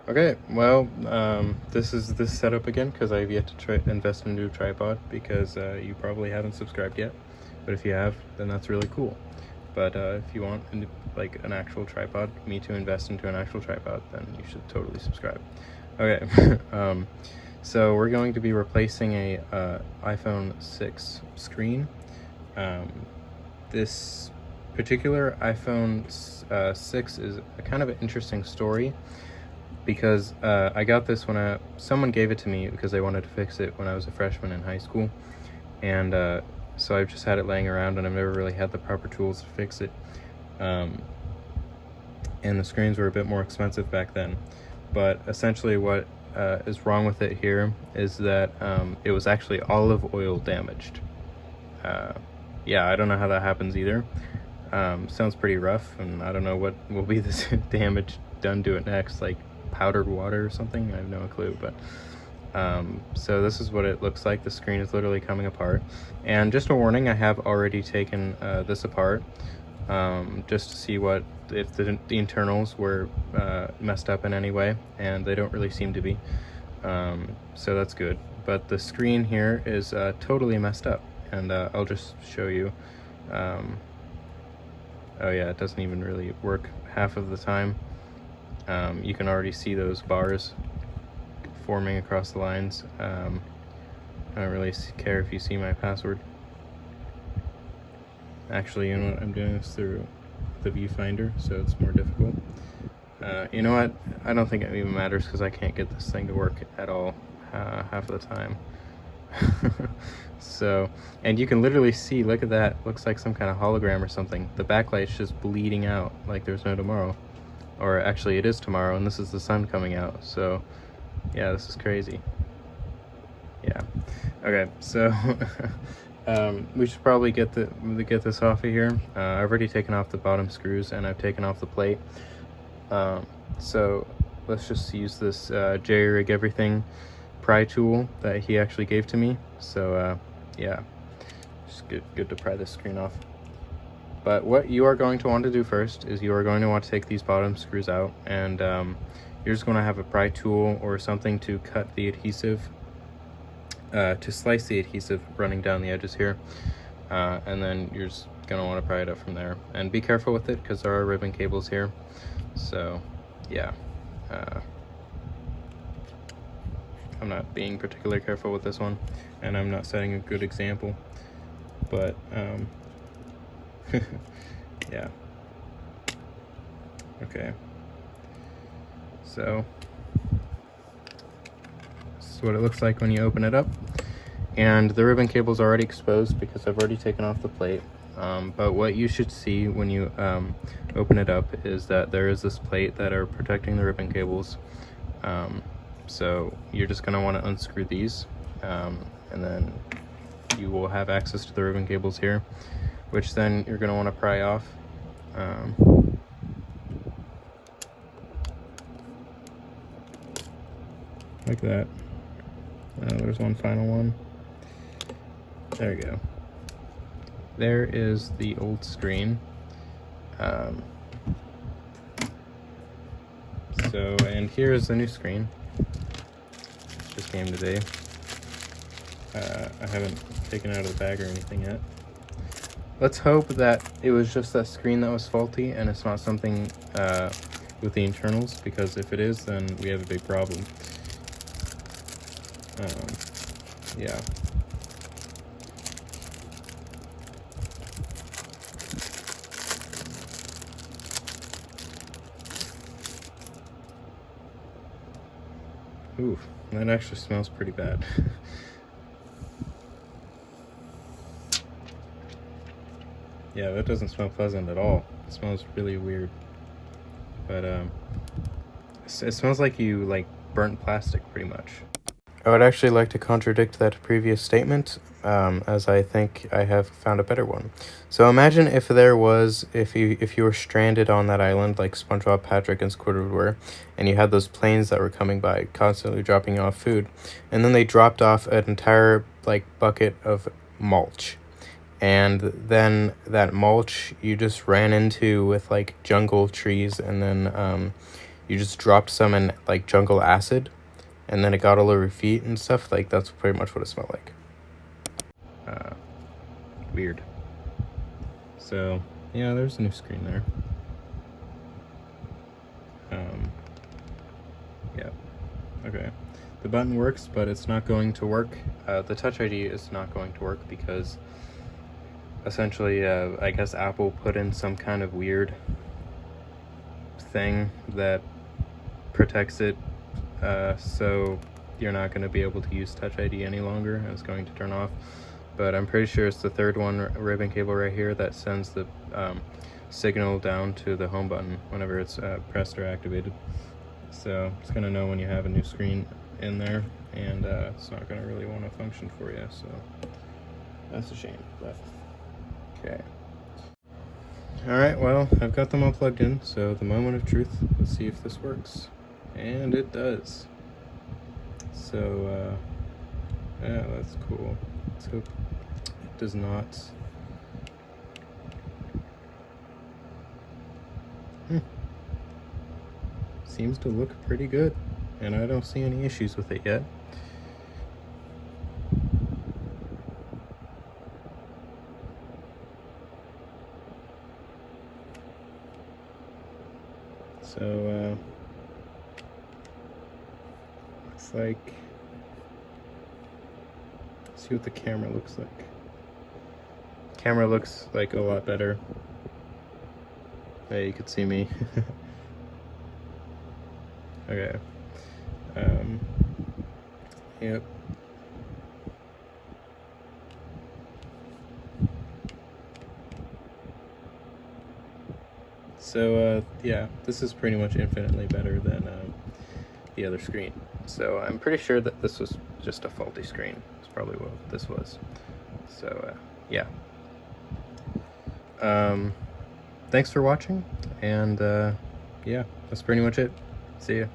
Okay, well, this is this setup again because I've yet to invest in a new tripod because you probably haven't subscribed yet. But if you have, then that's really cool. But if you want like an actual tripod, me to invest into an actual tripod, then you should totally subscribe. Okay, so we're going to be replacing a iPhone 6 screen. This particular iPhone 6 is a kind of an interesting story because I got this when someone gave it to me because they wanted to fix it when I was a freshman in high school, and so I've just had it laying around and I've never really had the proper tools to fix it. And the screens were a bit more expensive back then, but essentially what is wrong with it here is that it was actually olive oil damaged. Yeah, I don't know how that happens either. Sounds pretty rough, and I don't know what will be this damage done to it next, like powdered water or something. I have no clue, but so this is what it looks like. The screen is literally coming apart, and just a warning, I have already taken this apart just to see if the internals were messed up in any way, and they don't really seem to be, so that's good. But the screen here is totally messed up, and I'll just show you. Oh yeah, it doesn't even really work half of the time. You can already see those bars forming across the lines. I don't really care if you see my password. Actually, you know what, I'm doing this through the viewfinder, so it's more difficult. You know what, I don't think it even matters because I can't get this thing to work at all half of the time. So, and you can literally see, look at that, looks like some kind of hologram or something. The backlight's just bleeding out like there's no tomorrow. Or actually it is tomorrow, and this is the sun coming out, so yeah, this is crazy. Yeah. Okay, so we should probably get this off of here. I've already taken off the bottom screws and I've taken off the plate. So let's just use this jerry-rig everything pry tool that he actually gave to me. So yeah, just good to pry this screen off. But what you are going to want to do first is you are going to want to take these bottom screws out, and you're just going to have a pry tool or something to cut the adhesive, to slice the adhesive running down the edges here, and then you're just going to want to pry it up from there. And be careful with it because there are ribbon cables here. So yeah, I'm not being particularly careful with this one, and I'm not setting a good example, but yeah. Okay, so this is what it looks like when you open it up, and the ribbon cable's already exposed because I've already taken off the plate. But what you should see when you open it up is that there is this plate that are protecting the ribbon cables. So you're just going to want to unscrew these, and then you will have access to the ribbon cables here, which then you're going to want to pry off. Like that. There's one final one. There you go. There is the old screen. And here is the new screen. It just came today. I haven't taken it out of the bag or anything yet. Let's hope that it was just that screen that was faulty and it's not something with the internals, because if it is, then we have a big problem. Yeah. Ooh, that actually smells pretty bad. Yeah, that doesn't smell pleasant at all. It smells really weird. But it smells like you burnt plastic pretty much. I would actually like to contradict that previous statement, as I think I have found a better one. So imagine if you were stranded on that island like SpongeBob, Patrick, and Squidward were, and you had those planes that were coming by constantly dropping off food, and then they dropped off an entire bucket of mulch, and then that mulch you just ran into with jungle trees, and then you just dropped some in like jungle acid, and then it got all over your feet and stuff. Like that's pretty much what it smelled like. Weird. So yeah, there's a new screen there. Yeah. Okay. The button works, but it's not going to work. The Touch ID is not going to work because essentially, I guess Apple put in some kind of weird thing that protects it, so you're not going to be able to use Touch ID any longer, and it's going to turn off. But I'm pretty sure it's the third ribbon cable right here that sends the signal down to the home button whenever it's pressed or activated. So it's going to know when you have a new screen in there, and it's not going to really want to function for you, so that's a shame. But okay. Alright, well, I've got them all plugged in, so the moment of truth, let's see if this works. And it does. So, yeah, that's cool. Let's hope it does not. Seems to look pretty good, and I don't see any issues with it yet. So, looks like, let's see what the camera looks like. Camera looks like a lot better. Hey, you could see me. Okay. Yep. So, yeah, this is pretty much infinitely better than the other screen. So I'm pretty sure that this was just a faulty screen. That's probably what this was. So, yeah. Thanks for watching, and yeah, that's pretty much it. See ya.